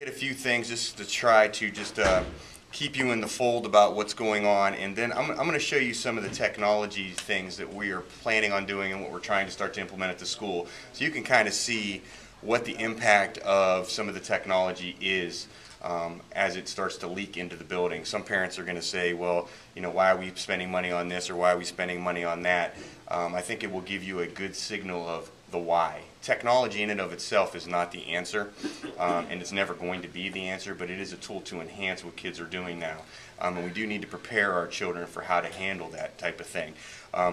A few things just to try to just keep you in the fold about what's going on, and then I'm going to show you some of the technology things that we are planning on doing and what we're trying to start to implement at the school, so you can kind of see what the impact of some of the technology is as it starts to leak into the building. Some parents are going to say, well, you know, why are we spending money on this or why are we spending money on that? I think it will give you a good signal of the why. Technology in and of itself is not the answer, and it's never going to be the answer, but it is a tool to enhance what kids are doing now. And we do need to prepare our children for how to handle that type of thing.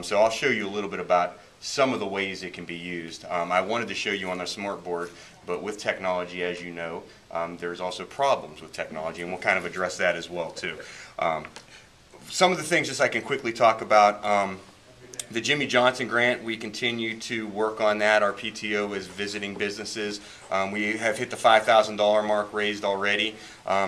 So I'll show you a little bit about some of the ways it can be used. I wanted to show you on the smart board, but with technology, as you know, there's also problems with technology, and we'll kind of address that as well too. Some of the things just I can quickly talk about. The Jimmy Johnson grant, we continue to work on that. Our PTO is visiting businesses. We have hit the $5,000 mark raised already,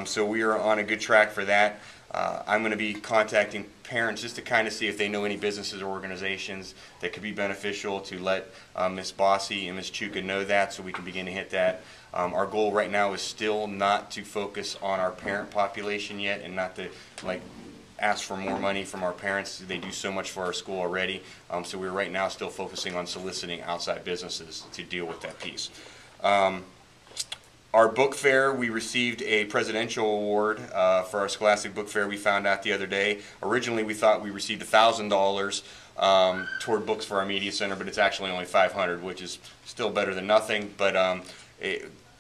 so we are on a good track for that. I'm going to be contacting parents just to kind of see if they know any businesses or organizations that could be beneficial, to let Ms. Bossy and Ms. Chuka know that, so we can begin to hit that. Our goal right now is still not to focus on our parent population yet, and not to ask for more money from our parents. They do so much for our school already. So we're right now still focusing on soliciting outside businesses to deal with that piece. Our book fair, we received a presidential award for our Scholastic Book Fair. We found out the other day. Originally we thought we received $1,000 toward books for our media center, but it's actually only $500, which is still better than nothing. But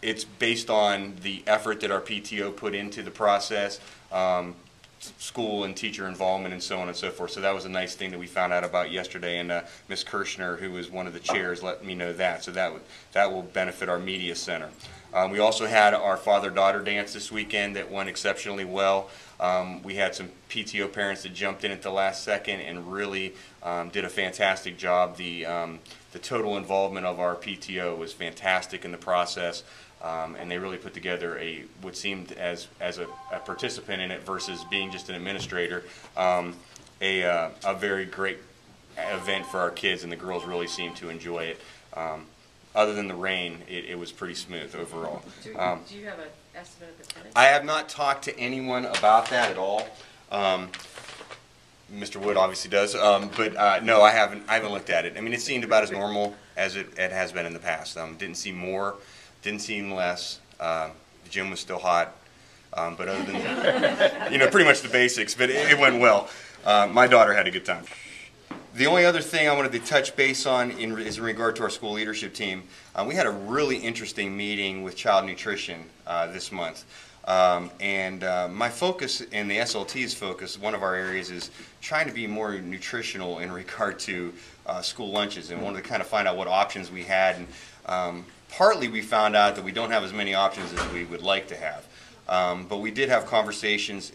it's based on the effort that our PTO put into the process. School and teacher involvement and so on and so forth. So that was a nice thing that we found out about yesterday, and Ms. Kirshner, who was one of the chairs, let me know that. So that will benefit our media center. We also had our father-daughter dance this weekend that went exceptionally well. We had some PTO parents that jumped in at the last second and really did a fantastic job. The total involvement of our PTO was fantastic in the process. And they really put together what seemed as a participant in it versus being just an administrator, a very great event for our kids, and the girls really seemed to enjoy it. Other than the rain, it was pretty smooth overall. Do you have an estimate of attendance? I have not talked to anyone about that at all. Mr. Wood obviously does, but no, I haven't looked at it. I mean, it seemed about as normal as it has been in the past. Didn't seem more. Didn't seem less. The gym was still hot, but other than pretty much the basics. But it went well. My daughter had a good time. The only other thing I wanted to touch base on is in regard to our school leadership team. We had a really interesting meeting with child nutrition this month, and my focus and the SLT's focus, one of our areas, is trying to be more nutritional in regard to school lunches, and wanted to kind of find out what options we had. And partly we found out that we don't have as many options as we would like to have. But we did have conversations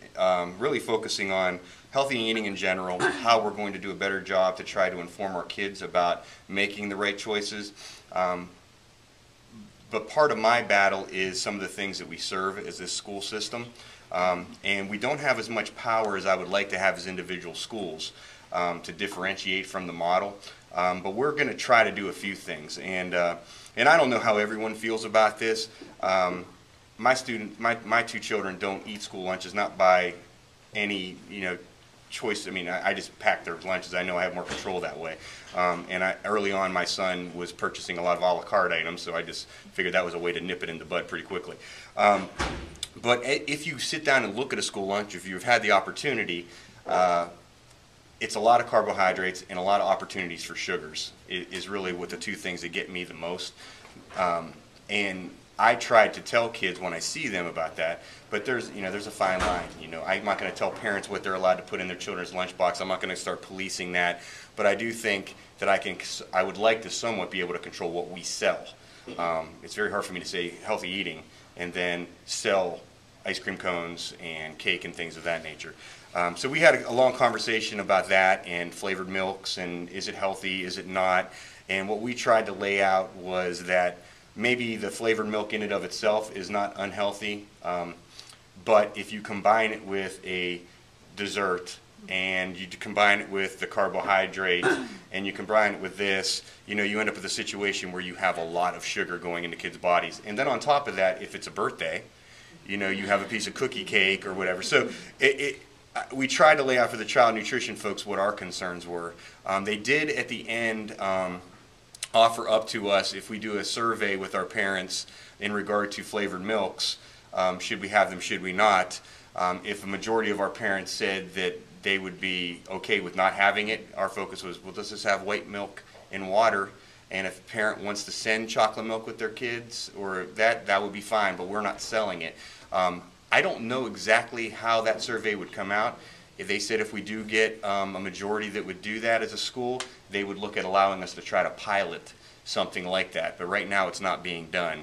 really focusing on healthy eating in general, how we're going to do a better job to try to inform our kids about making the right choices. But part of my battle is some of the things that we serve as this school system. And we don't have as much power as I would like to have as individual schools to differentiate from the model. But we're going to try to do a few things. And I don't know how everyone feels about this. My two children don't eat school lunches, not by any choice. I mean, I just pack their lunches. I know I have more control that way. And early on, my son was purchasing a lot of a la carte items, so I just figured that was a way to nip it in the bud pretty quickly. But if you sit down and look at a school lunch, if you've had the opportunity, it's a lot of carbohydrates and a lot of opportunities for sugars is really what the two things that get me the most. And I try to tell kids when I see them about that, but there's a fine line. I'm not going to tell parents what they're allowed to put in their children's lunchbox. I'm not going to start policing that, but I do think that I would like to somewhat be able to control what we sell. It's very hard for me to say healthy eating and then sell ice cream cones and cake and things of that nature. So we had a long conversation about that and flavored milks and is it healthy, is it not? And what we tried to lay out was that maybe the flavored milk in and of itself is not unhealthy, but if you combine it with a dessert and you combine it with the carbohydrate and you combine it with this, you end up with a situation where you have a lot of sugar going into kids' bodies. And then on top of that, if it's a birthday, you know, you have a piece of cookie cake or whatever. So we tried to lay out for the child nutrition folks what our concerns were. They did at the end offer up to us, if we do a survey with our parents in regard to flavored milks, should we have them, should we not? If a majority of our parents said that they would be okay with not having it, our focus was, well, let's just have white milk and water, and if a parent wants to send chocolate milk with their kids, or that would be fine, but we're not selling it. I don't know exactly how that survey would come out. If they said if we do get a majority that would do that as a school, they would look at allowing us to try to pilot something like that. But right now it's not being done.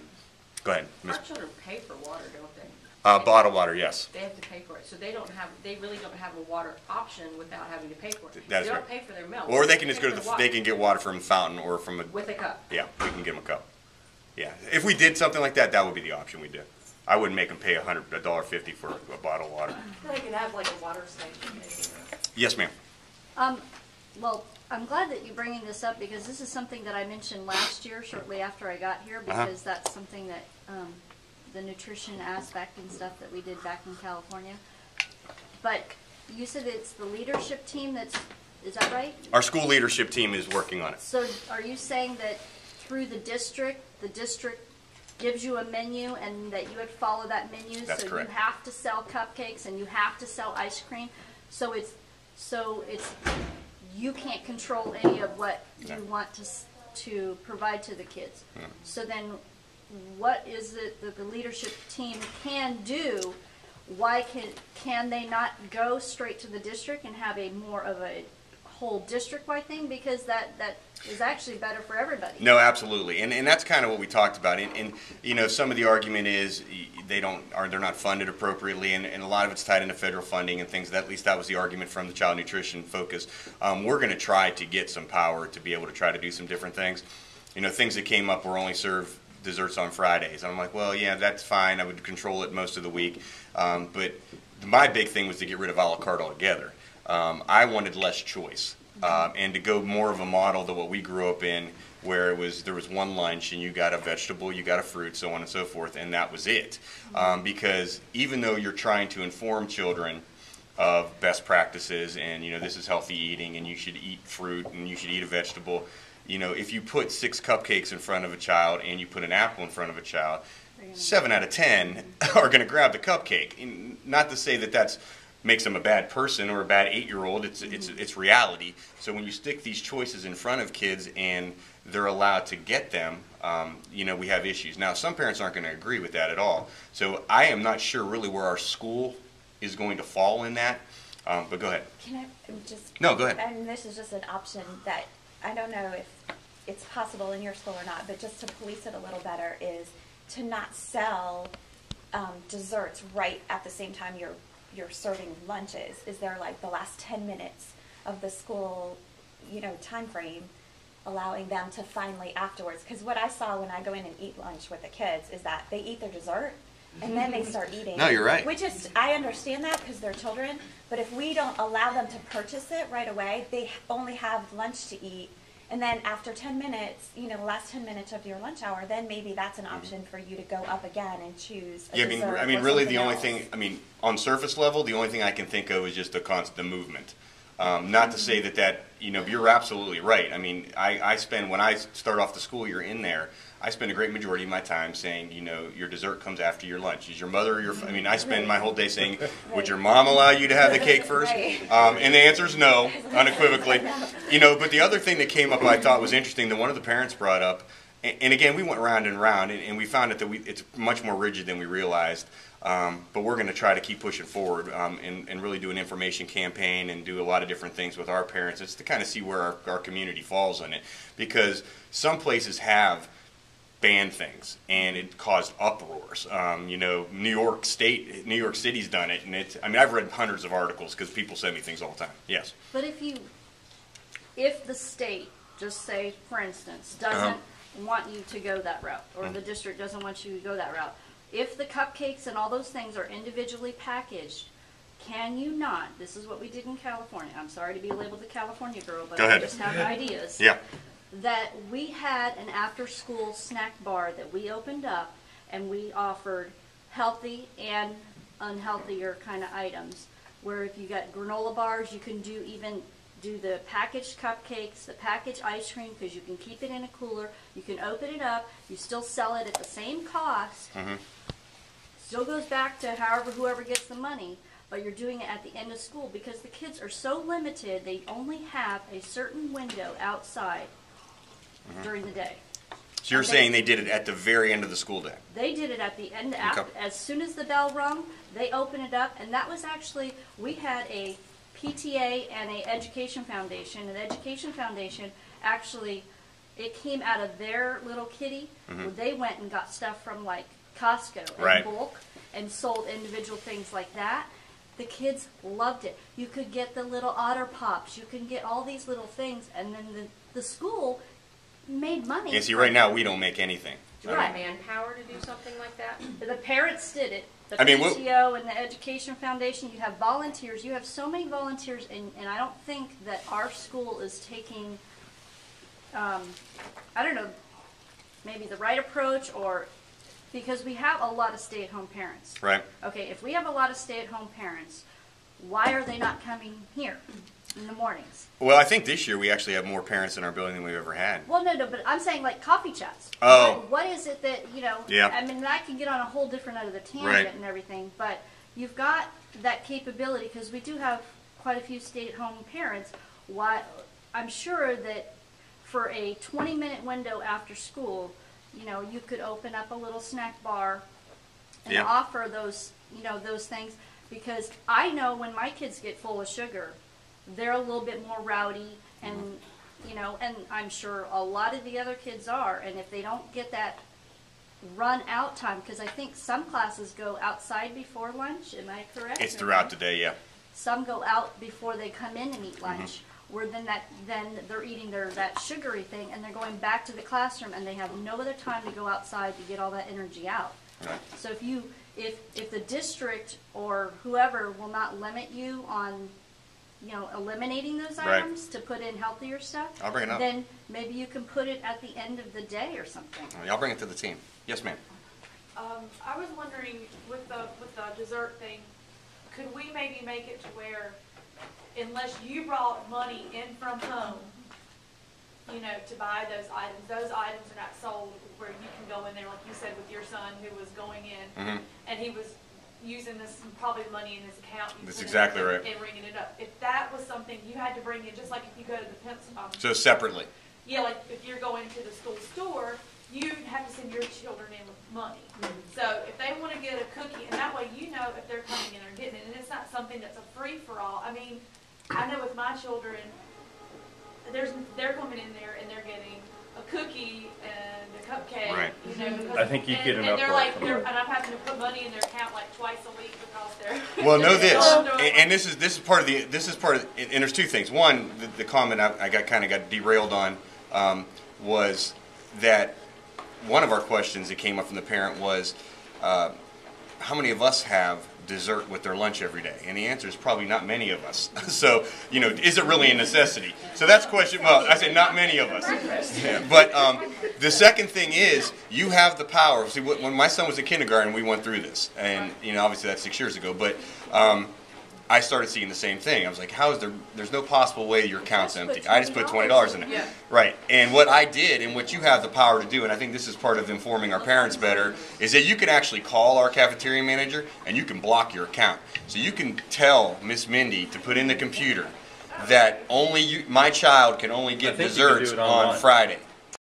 Go ahead, Ms. Our children pay for water, don't they? Bottled water, yes. They have to pay for it, so they really don't have a water option without having to pay for it. That is They right. don't pay for their milk. Or they can just pay go to for the, water they can get water from a fountain or from a... with a cup. Yeah, we can give them a cup. Yeah, if we did something like that, that would be the option we do. I wouldn't make them pay $1.50 for a bottle of water. They can have like a water station maybe. Yes, ma'am. Well, I'm glad that you're bringing this up because this is something that I mentioned last year shortly after I got here because that's something that the nutrition aspect and stuff that we did back in California. But you said it's the leadership team is that right? Our school leadership team is working on it. So are you saying that through the district gives you a menu and that you have to follow that menu? That's correct. You have to sell cupcakes and you have to sell ice cream. So it's you can't control any of what you want to provide to the kids. So then what is it that the leadership team can do? Why can they not go straight to the district and have a more of a whole district-wide thing? Because that is actually better for everybody. No, absolutely, and that's kind of what we talked about. And you know, some of the argument is they're not funded appropriately, and a lot of it's tied into federal funding and things. At least that was the argument from the child nutrition focus. We're going to try to get some power to be able to try to do some different things. You know, things that came up were only serve desserts on Fridays. And I'm like, well, yeah, that's fine. I would control it most of the week. But my big thing was to get rid of a la carte altogether. I wanted less choice and to go more of a model than what we grew up in, where there was one lunch and you got a vegetable, you got a fruit, so on and so forth, and that was it. Because even though you're trying to inform children of best practices and, you know, this is healthy eating and you should eat fruit and you should eat a vegetable, you know, if you put 6 cupcakes in front of a child and you put an apple in front of a child, 7 out of 10 are going to grab the cupcake. And not to say that that's makes them a bad person or a bad 8-year-old. It's reality. So when you stick these choices in front of kids and they're allowed to get them, you know, we have issues. Now, some parents aren't going to agree with that at all. So I am not sure really where our school is going to fall in that. But go ahead. Can I just... No, go ahead. And this is just an option that I don't know if it's possible in your school or not, but just to police it a little better is to not sell desserts right at the same time you're serving lunches. Is there like the last 10 minutes of the school, you know, time frame, allowing them to finally afterwards? Because what I saw when I go in and eat lunch with the kids is that they eat their dessert and then they start eating. No, you're right. Which is, I understand that because they're children, but if we don't allow them to purchase it right away, they only have lunch to eat. And then after 10 minutes, you know, the last 10 minutes of your lunch hour, then maybe that's an option for you to go up again and choose a dessert I mean, or really the something only else. thing, I mean, on surface level, the only thing I can think of is just the movement. Not to say that, you know, you're absolutely right. I mean, I spend, when I start off the school year in there, I spend a great majority of my time saying, you know, your dessert comes after your lunch. Is your mother or your, I mean, I spend my whole day saying, would your mom allow you to have the cake first? Right. And the answer is no, unequivocally. You know, but the other thing that came up I thought was interesting that one of the parents brought up, and again, we went round and round, and we found that it's much more rigid than we realized. But we're going to try to keep pushing forward and really do an information campaign and do a lot of different things with our parents. It's to kind of see where our community falls on it. Because some places have banned things, and it caused uproars. You know, New York City's done it, and I mean, I've read hundreds of articles because people send me things all the time. Yes. But if the state, just say for instance, doesn't want you to go that route, or the district doesn't want you to go that route, if the cupcakes and all those things are individually packaged, can you not, this is what we did in California, I'm sorry to be labeled the California girl, but Go I ahead. just have ideas. Yeah. That we had an after-school snack bar that we opened up, and we offered healthy and unhealthier kind of items. Where if you got granola bars, you can do the packaged cupcakes, the packaged ice cream, because you can keep it in a cooler. You can open it up. You still sell it at the same cost. Still goes back to whoever gets the money, but you're doing it at the end of school because the kids are so limited. They only have a certain window outside during the day. So you're saying they did it at the very end of the school day? They did it at the end, as soon as the bell rung, they opened it up, and that was actually, we had a PTA and a Education Foundation, and the Education Foundation actually, it came out of their little kitty, where they went and got stuff from like Costco in bulk and sold individual things like that. The kids loved it. You could get the little Otter Pops, you can get all these little things, and then the school made money. Yeah, see, right now we don't make anything. Do you have manpower to do something like that? The parents did it. The I mean, PTO and the Education Foundation, you have volunteers. You have so many volunteers, and I don't think that our school is taking, I don't know, maybe the right approach, or because we have a lot of stay-at-home parents. Right. Okay, if we have a lot of stay-at-home parents, why are they not coming here in the mornings? Well, I think this year we actually have more parents in our building than we've ever had. Well, no, but I'm saying like coffee chats. Oh. What is it that, Yeah. I mean, I can get on a whole different out of the tangent and everything, but you've got that capability because we do have quite a few stay-at-home parents. I'm sure that for a 20-minute window after school, you could open up a little snack bar and offer those, those things, because I know when my kids get full of sugar, they're a little bit more rowdy, and and I'm sure a lot of the other kids are, and if they don't get that run out time, because I think some classes go outside before lunch, am I correct? It's throughout the day, yeah. Some go out before they come in and eat lunch, where then they're eating that sugary thing, and they're going back to the classroom, and they have no other time to go outside to get all that energy out. Right. So if the district or whoever will not limit you on eliminating those items to put in healthier stuff, I'll bring it up. then maybe you can put it at the end of the day or something. I'll bring it to the team. Yes, ma'am. I was wondering with the dessert thing, could we maybe make it to where, unless you brought money in from home, to buy those items are not sold where you can go in there, like you said, with your son who was going in, and he was using this, probably money in his account. That's exactly right. And ringing it up. If that was something you had to bring in, just like if you go to the pencil. So separately. Yeah, like if you're going to the school store, you have to send your children in with money. So if they want to get a cookie, and that way if they're coming in and getting it, and it's not something that's a free-for-all. I mean, I know with my children, they're coming in there and they're getting a cookie and a cupcake. Right. Because, I think you get enough. And I'm having to put money in their account like twice a week because they're. Well, know this, and this is part of, and there's two things. One, the comment I got derailed on was that one of our questions that came up from the parent was, how many of us have dessert with their lunch every day? And the answer is probably not many of us. So, is it really a necessity? So that's question, well, I said not many of us. Yeah. But the second thing is, you have the power. See, when my son was in kindergarten, we went through this. And, obviously that's 6 years ago. But I started seeing the same thing. I was like, there's no possible way your account's empty. I just put $20 in it. Yeah. Right. And what I did, and what you have the power to do, and I think this is part of informing our parents better, is that you can actually call our cafeteria manager and you can block your account. So you can tell Miss Mindy to put in the computer that my child can only get desserts on Friday.